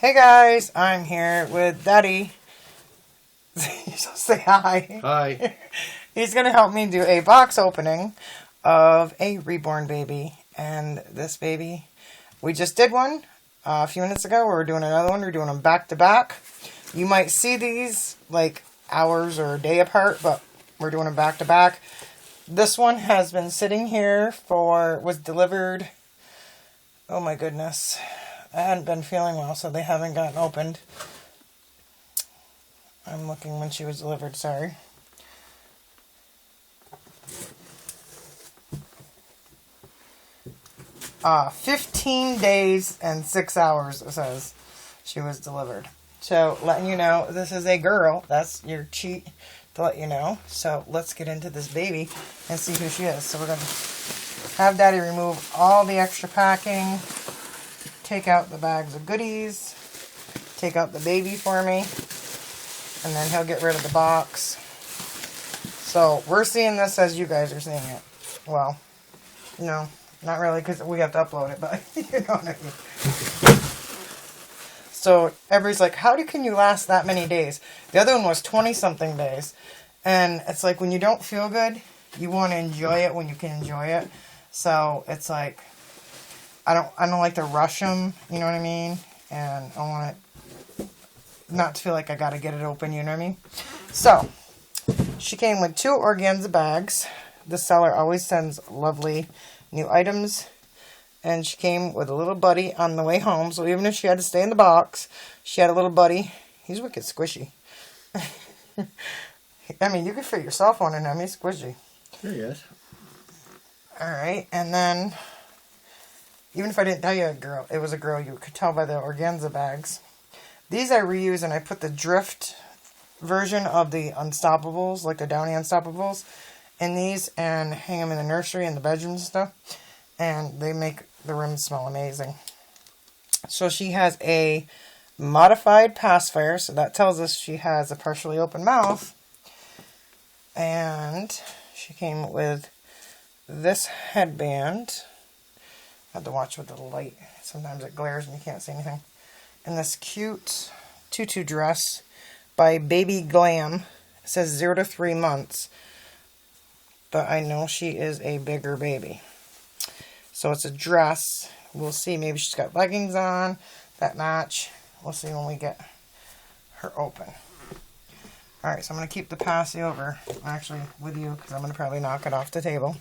Hey guys, I'm here with Daddy. So say hi. Hi. He's going to help me do a box opening of a reborn baby. And this baby, we just did one a few minutes ago. We're doing another one. We're doing them back to back. You might see these like hours or a day apart, but we're doing them back to back. This one has been sitting here was delivered, oh my goodness. I hadn't been feeling well, so they haven't gotten opened. I'm looking when she was delivered, sorry. Ah, 15 days and 6 hours, it says she was delivered. So, letting you know, this is a girl. That's your cheat to let you know. So, let's get into this baby and see who she is. So, we're going to have Daddy remove all the extra packing. Take out the bags of goodies, take out the baby for me, and then he'll get rid of the box. So, we're seeing this as you guys are seeing it. Well, no, not really, because we have to upload it, but you know what I mean. So, everybody's like, how can you last that many days? The other one was 20-something days. And it's like, when you don't feel good, you want to enjoy it when you can enjoy it. So, it's like, I don't like to rush them, you know what I mean? And I want it not to feel like I got to get it open, you know what I mean? So, she came with 2 organza bags. The seller always sends lovely new items. And she came with a little buddy on the way home. So even if she had to stay in the box, she had a little buddy. He's wicked squishy. I mean, you could fit your cell phone in him. He's squishy. There he is. Alright, and then even if I didn't tell you it was a girl, you could tell by the organza bags. These I reuse, and I put the drift version of the Unstoppables, like the Downy Unstoppables, in these and hang them in the nursery and the bedrooms and stuff. And they make the room smell amazing. So she has a modified pacifier, so that tells us she has a partially open mouth. And she came with this headband. I have to watch with the light. Sometimes it glares and you can't see anything. And this cute tutu dress by Baby Glam. It says 0 to 3 months. But I know she is a bigger baby. So it's a dress. We'll see. Maybe she's got leggings on that match. We'll see when we get her open. Alright, so I'm going to keep the passy over actually with you because I'm going to probably knock it off the table.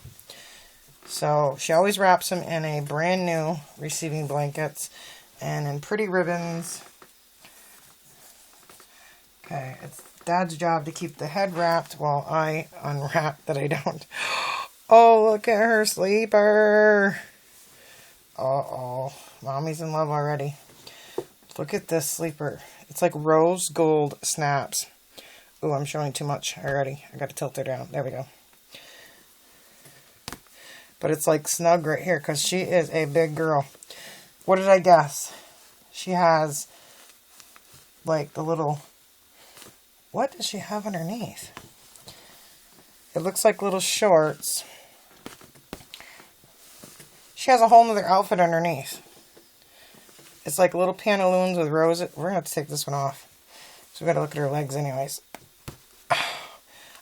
So, she always wraps them in a brand new receiving blankets and in pretty ribbons. Okay, it's Dad's job to keep the head wrapped while I unwrap that I don't. Oh, look at her sleeper. Uh-oh. Mommy's in love already. Look at this sleeper. It's like rose gold snaps. Ooh, I'm showing too much already. I got to tilt her down. There we go. But it's like snug right here because she is a big girl. What did I guess? She has like the little... What does she have underneath? It looks like little shorts. She has a whole nother outfit underneath. It's like little pantaloons with roses. We're going to have to take this one off. So we got to look at her legs anyways.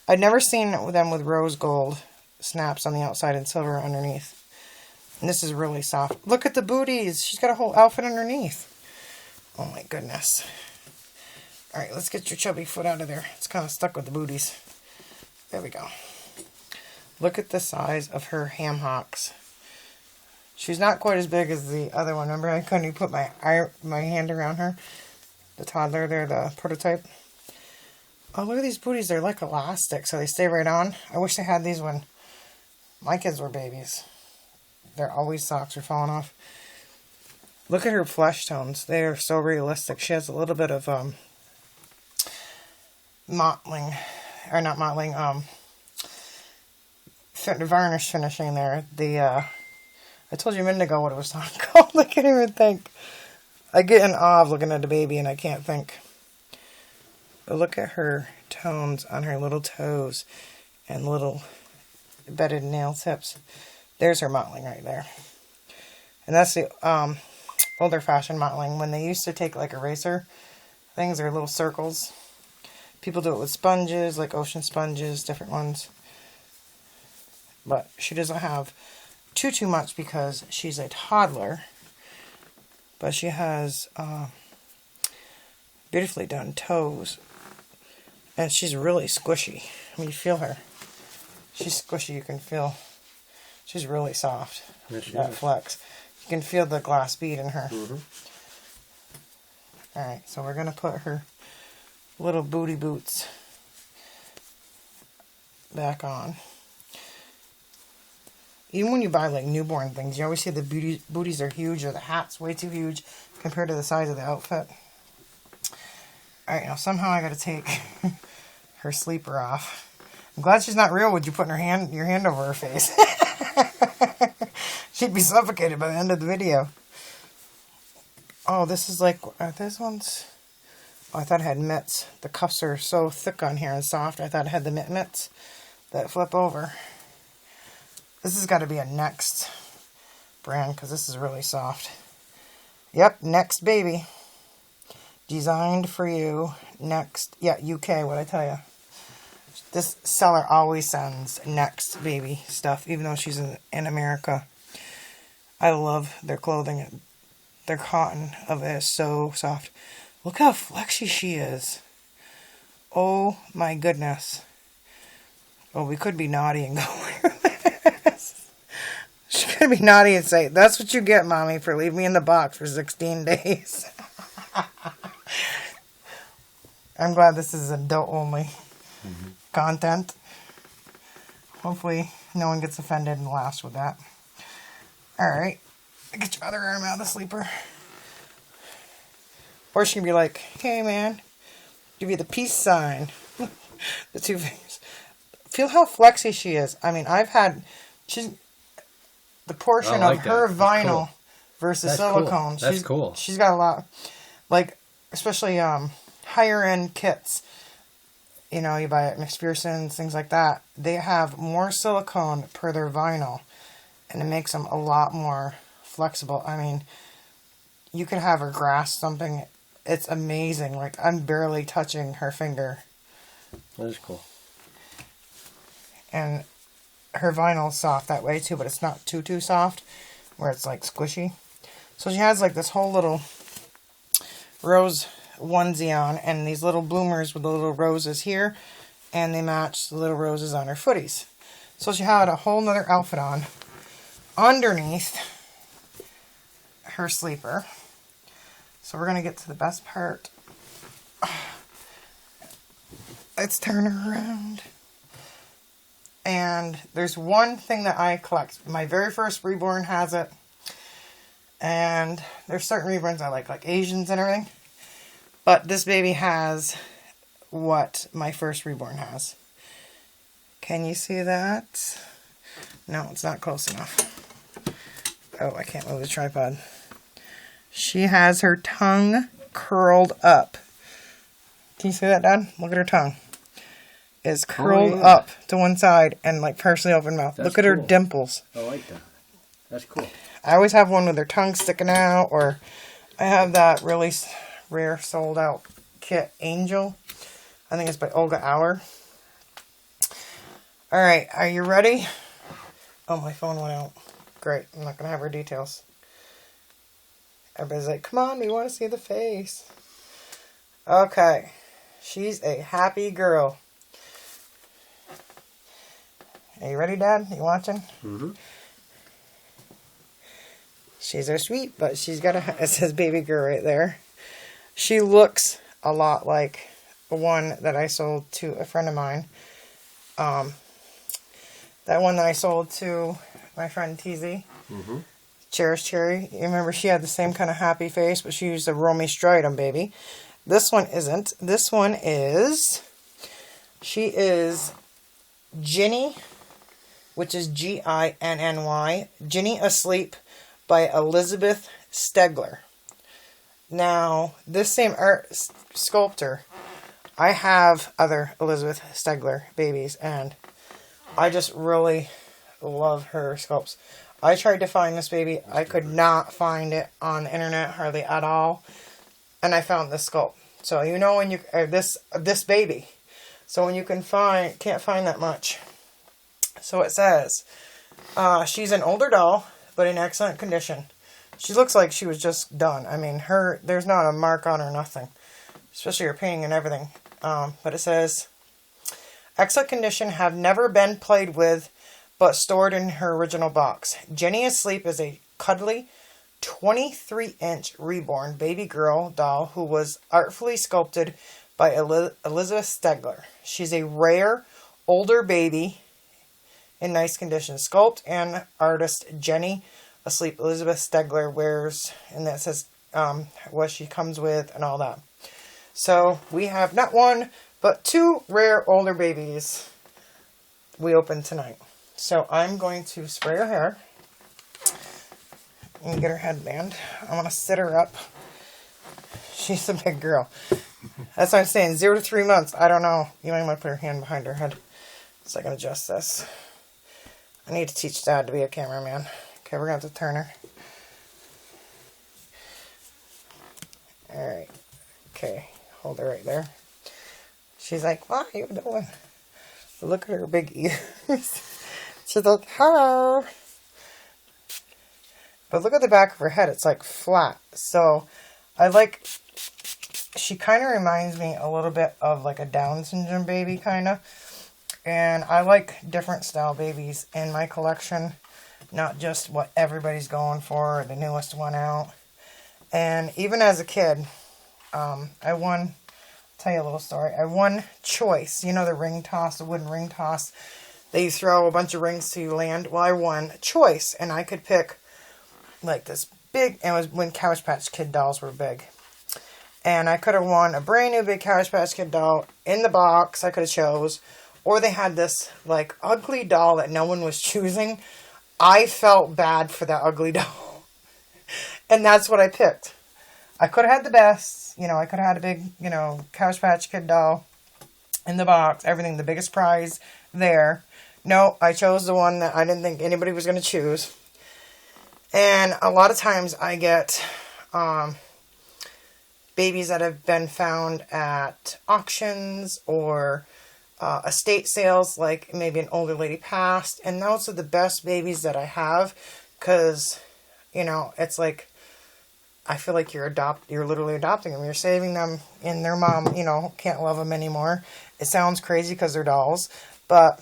I'd never seen them with rose gold snaps on the outside and silver underneath. And this is really soft. Look at the booties. She's got a whole outfit underneath. Oh my goodness. Alright, let's get your chubby foot out of there. It's kind of stuck with the booties. There we go. Look at the size of her ham hocks. She's not quite as big as the other one. Remember I couldn't even put my hand around her? The toddler there, the prototype. Oh, look at these booties. They're like elastic, so they stay right on. I wish I had these when my kids were babies. They're always socks are falling off. Look at her flesh tones. They are so realistic. She has a little bit of mottling, or not mottling, varnish finishing there. I told you a minute ago what it was called. I can't even think. I get in awe of looking at the baby and I can't think. But look at her tones on her little toes and little bedded nail tips. There's her mottling right there. And that's the older fashioned modeling, when they used to take like eraser things or little circles. People do it with sponges, like ocean sponges, different ones. But she doesn't have too much because she's a toddler. But she has beautifully done toes. And she's really squishy. I mean, you feel her. She's squishy, you can feel. She's really soft. Yes, that flex. You can feel the glass bead in her. Alright, so we're going to put her little booty boots back on. Even when you buy like newborn things, you always see the booties are huge or the hat's way too huge compared to the size of the outfit. Alright, now somehow I got to take her sleeper off. I'm glad she's not real with you putting your hand over her face. She'd be suffocated by the end of the video. Oh, this is like, this one's, oh, I thought it had mitts. The cuffs are so thick on here and soft. I thought it had the mitts that flip over. This has got to be a Next brand because this is really soft. Yep, Next Baby. Designed for you. Next, yeah, UK, what'd I tell you? This seller always sends Next Baby stuff, even though she's in America. I love their clothing. Their cotton of it is so soft. Look how flexy she is. Oh my goodness. Oh, we could be naughty and go with this. She could be naughty and say, that's what you get, Mommy, for leaving me in the box for 16 days. I'm glad this is adult only content. Hopefully no one gets offended and laughs with that. Alright. Get your other arm out of the sleeper. Or she can be like, hey man, give you the peace sign. The two fingers. Feel how flexy she is. I mean, she's the portion of her vinyl versus silicone. That's cool. She's got a lot, like, especially higher end kits. You know, you buy at McPherson's, things like that. They have more silicone per their vinyl. And it makes them a lot more flexible. I mean, you could have her grasp something. It's amazing. Like, I'm barely touching her finger. That is cool. And her vinyl's soft that way too, but it's not too soft, where it's like squishy. So she has like this whole little rose onesie on, and these little bloomers with the little roses here, and they match the little roses on her footies. So she had a whole nother outfit on underneath her sleeper. So we're going to get to the best part. Let's turn her around. And there's one thing that I collect. My very first Reborn has it. And there's certain Reborns I like Asians and everything. But this baby has what my first Reborn has. Can you see that? No, it's not close enough. Oh, I can't move the tripod. She has her tongue curled up. Can you see that, Dad? Look at her tongue. It's curled up to one side and like partially open mouth. Look at her dimples. I like that. That's cool. I always have one with her tongue sticking out, or I have that really rare sold out kit, Angel. I think it's by Olga Auer. Alright, are you ready? Oh, my phone went out. Great, I'm not going to have her details. Everybody's like, come on, we want to see the face. Okay, she's a happy girl. Are you ready, Dad? You watching? Mm-hmm. She's so sweet, but she's got it says baby girl right there. She looks a lot like the one that I sold to a friend of mine. That one that I sold to my friend TZ. Mm-hmm. Cherish Cherry. You remember she had the same kind of happy face, but she used a Romy Stridum baby. This one isn't. This one is... She is Ginny, which is Ginny. Ginny Asleep by Elizabeth Stegler. Now, this same art sculptor, I have other Elizabeth Stegler babies, and I just really love her sculpts. I tried to find this baby. I could not find it on the internet hardly at all. And I found this sculpt. So you know when you this baby. So when you can't find that much. So it says she's an older doll, but in excellent condition. She looks like she was just done. I mean, there's not a mark on her, nothing. Especially her painting and everything. But it says, excellent condition, have never been played with, but stored in her original box. Jenny Asleep is a cuddly 23-inch reborn baby girl doll who was artfully sculpted by Elizabeth Stegler. She's a rare, older baby in nice condition. Sculpt and artist Jenny Asleep Elizabeth Stegler wears, and that says what she comes with and all that. So we have not one, but 2 rare older babies we opened tonight. So I'm going to spray her hair and get her headband. I'm going to sit her up. She's a big girl. That's what I'm saying. 0 to 3 months. I don't know. You might want to put her hand behind her head so I can adjust this. I need to teach Dad to be a cameraman. Okay, we're going to have to turn her. Alright. Okay. Hold her right there. She's like, what are you doing? Look at her big ears. She's like, hello. But look at the back of her head. It's like flat. So she kind of reminds me a little bit of like a Down syndrome baby kind of. And I like different style babies in my collection. Not just what everybody's going for, the newest one out. And even as a kid, I won, tell you a little story. I won Choice. You know the ring toss, the wooden ring toss. They throw a bunch of rings to land. Well, I won Choice. And I could pick like this big, and it was when Cabbage Patch Kid dolls were big. And I could have won a brand new big Cabbage Patch Kid doll in the box. I could have chose. Or they had this like ugly doll that no one was choosing. I felt bad for that ugly doll. And that's what I picked. I could have had the best. You know, I could have had a big, Cabbage Patch Kid doll in the box. Everything, the biggest prize there. No, I chose the one that I didn't think anybody was going to choose. And a lot of times I get babies that have been found at auctions or estate sales, like maybe an older lady passed. And those are the best babies that I have because, it's like, I feel like you're literally adopting them. You're saving them and their mom, can't love them anymore. It sounds crazy because they're dolls, but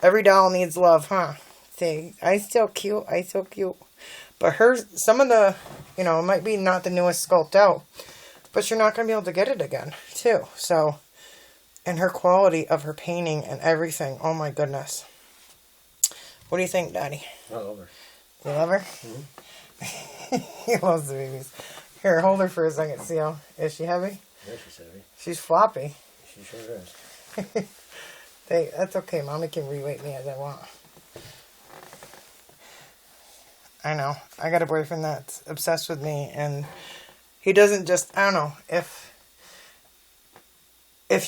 every doll needs love, huh? Say, I still cute. But some of the, it might be not the newest sculpt out, but you're not going to be able to get it again, too. So, and her quality of her painting and everything, oh my goodness. What do you think, Daddy? I love her. You love her? Mm-hmm. He loves the babies. Here, hold her for a second. See how, is she heavy? Yeah, she's heavy. She's floppy. She sure is. That's okay. Mommy can reweight me as I want. I know. I got a boyfriend that's obsessed with me, and he doesn't just, I don't know, if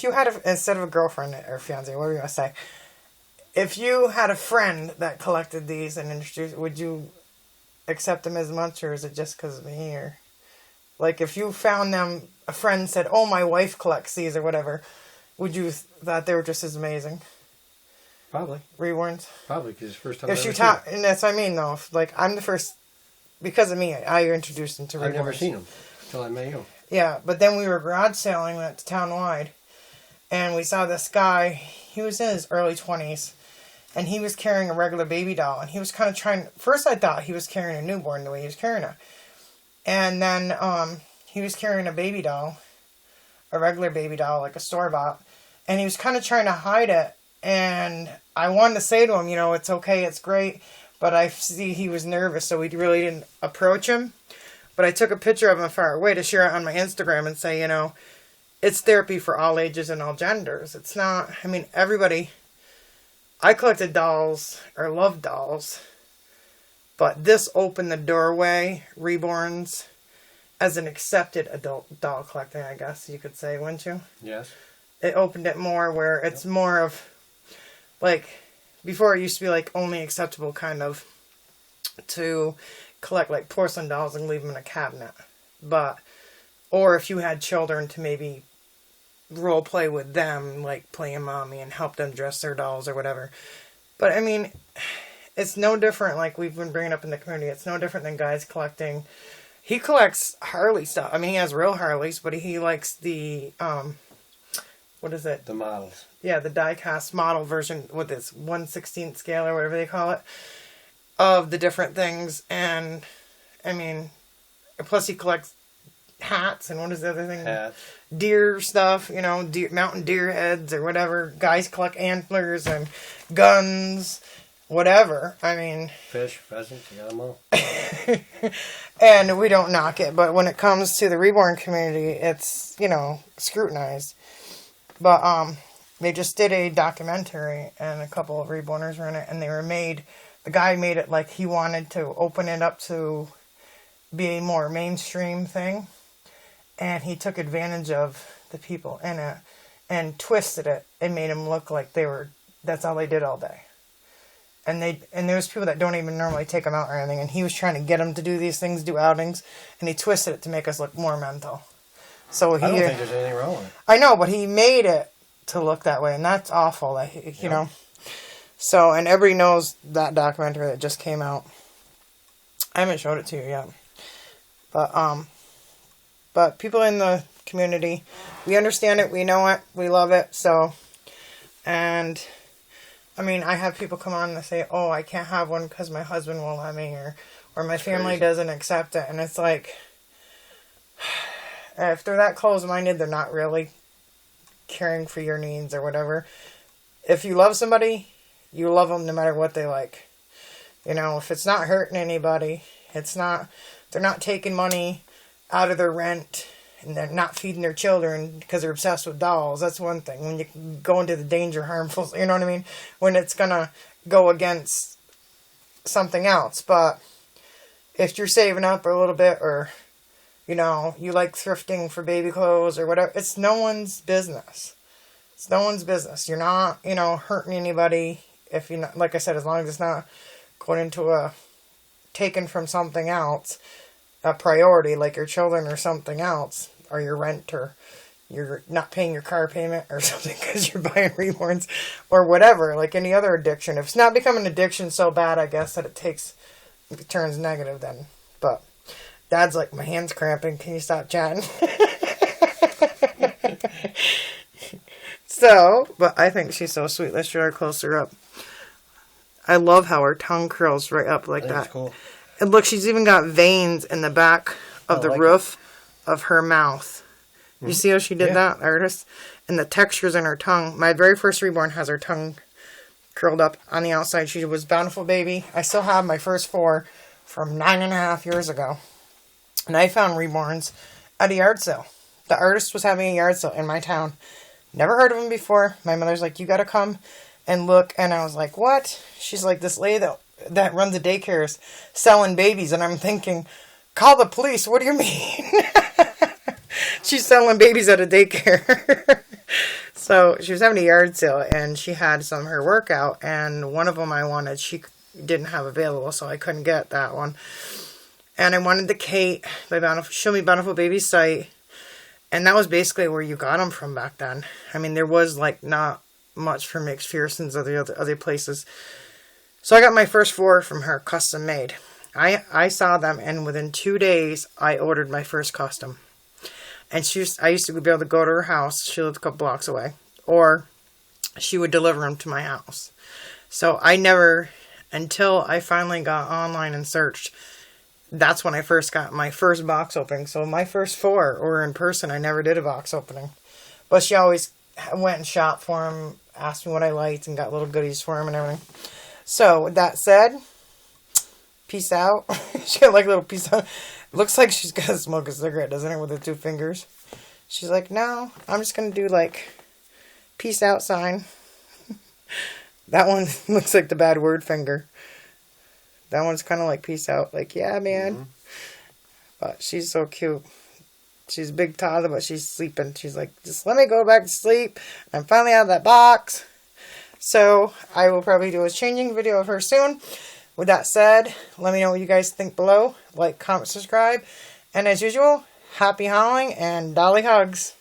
you had instead of a girlfriend or fiance, whatever you want to say, if you had a friend that collected these and introduced, would you accept them as much, or is it just because of me? Or like if you found them, a friend said, oh, my wife collects these or whatever, would you thought they were just as amazing? Probably. Reborns? Probably, because it's the first time if I've she ever taught, seen them. and that's what I mean, though. If, like, I'm the first, because of me, I introduced them to Reborns. I've never seen them until I met you. Yeah, but then we were garage sailing, went to Town-wide, and we saw this guy. He was in his early 20s, and he was carrying a regular baby doll, and he was kind of trying, first I thought he was carrying a newborn the way he was carrying her. And then he was carrying a baby doll, a regular baby doll, like a store-bought, and he was kind of trying to hide it. And I wanted to say to him, it's okay, it's great. But I see he was nervous, so we really didn't approach him. But I took a picture of him far away to share it on my Instagram and say, it's therapy for all ages and all genders. It's not, everybody, I collected dolls, or loved dolls. But this opened the doorway, Reborns, as an accepted adult doll collecting, I guess you could say, wouldn't you? Yes. It opened it more where it's more of, like, before it used to be, like, only acceptable kind of to collect like porcelain dolls and leave them in a cabinet. But, or if you had children, to maybe role play with them, like playing mommy and help them dress their dolls or whatever. But I mean, it's no different, like we've been bringing up in the community, it's no different than guys collecting. He collects Harley stuff. I mean, he has real Harleys, but he likes the, what is it? The models. Yeah, the die-cast model version with its 1/16 scale or whatever they call it, of the different things. And, I mean, plus he collects hats, and what is the other thing? Hats. Deer stuff, you know, mountain deer heads or whatever. Guys collect antlers and guns, whatever. I mean... Fish, pheasants, you got them all. And we don't knock it, but when it comes to the Reborn community, it's, you know, scrutinized. But, they just did a documentary, and a couple of Reborners were in it, and they were made... The guy made it like he wanted to open it up to be a more mainstream thing. And he took advantage of the people in it and twisted it and made them look like that's all they did all day. And there's people that don't even normally take them out or anything. And he was trying to get them to do these things, do outings. And he twisted it to make us look more mental. So I don't think there's anything wrong with it. I know, but he made it to look that way. And that's awful, you know. So, and everybody knows that documentary that just came out. I haven't showed it to you yet. But people in the community, we understand it, we know it, we love it, so, and, I mean, I have people come on and say, oh, I can't have one because my husband won't let me, or my family doesn't accept it, and it's like, if they're that close-minded, they're not really caring for your needs or whatever. If you love somebody, you love them no matter what they like. You know, if it's not hurting anybody, they're not taking money out of their rent, and they're not feeding their children because they're obsessed with dolls. That's one thing. When you go into the danger, harmful, you know what I mean? When it's going to go against something else. But if you're saving up a little bit, or, you know, you like thrifting for baby clothes or whatever, it's no one's business. It's no one's business. You're not, you know, hurting anybody. If you're not, like I said, as long as it's not going into taken from something else, a priority, like your children or something else, or your rent, or you're not paying your car payment or something because you're buying Reborns, or whatever, like any other addiction. If it's not becoming an addiction so bad, I guess, that it turns negative then. But Dad's like, my hand's cramping, can you stop chatting? So, but I think she's so sweet. Let's show her closer up. I love how her tongue curls right up like that. That's cool. And look, she's even got veins in the back of the roof of her mouth. You see how she did that, artist? And the textures in her tongue. My very first Reborn has her tongue curled up on the outside. She was Bountiful Baby. I still have my first 4 from 9.5 years ago. And I found Reborns at a yard sale. The artist was having a yard sale in my town. Never heard of him before. My mother's like, you gotta come and look. And I was like, what? She's like, this lady that runs a daycare is selling babies. And I'm thinking, call the police. What do you mean? She's selling babies at a daycare. So she was having a yard sale, and she had some of her workout, and one of them I wanted, she didn't have available, so I couldn't get that one. And I wanted the Kate by Show Me Bountiful Baby's site. And that was basically where you got them from back then. I mean, there was like not much for McPherson's or the other places. So I got my first 4 from her, custom made. I saw them, and within 2 days, I ordered my first custom. And I used to be able to go to her house. She lived a couple blocks away. Or she would deliver them to my house. So I never, until I finally got online and searched, that's when I first got my first box opening. So my first 4 were in person. I never did a box opening. But she always went and shopped for them, asked me what I liked, and got little goodies for them and everything. So with that said, peace out. She got like a little piece out. Looks like she's going to smoke a cigarette, doesn't it, with her 2 fingers? She's like, no, I'm just going to do like peace out sign. That one looks like the bad word finger. That one's kind of like peace out. Like, yeah, man. Mm-hmm. But she's so cute. She's a big toddler, but she's sleeping. She's like, just let me go back to sleep. I'm finally out of that box. So I will probably do a changing video of her soon. With that said, let me know what you guys think below. Like, comment, subscribe. And as usual, happy hauling and dolly hugs.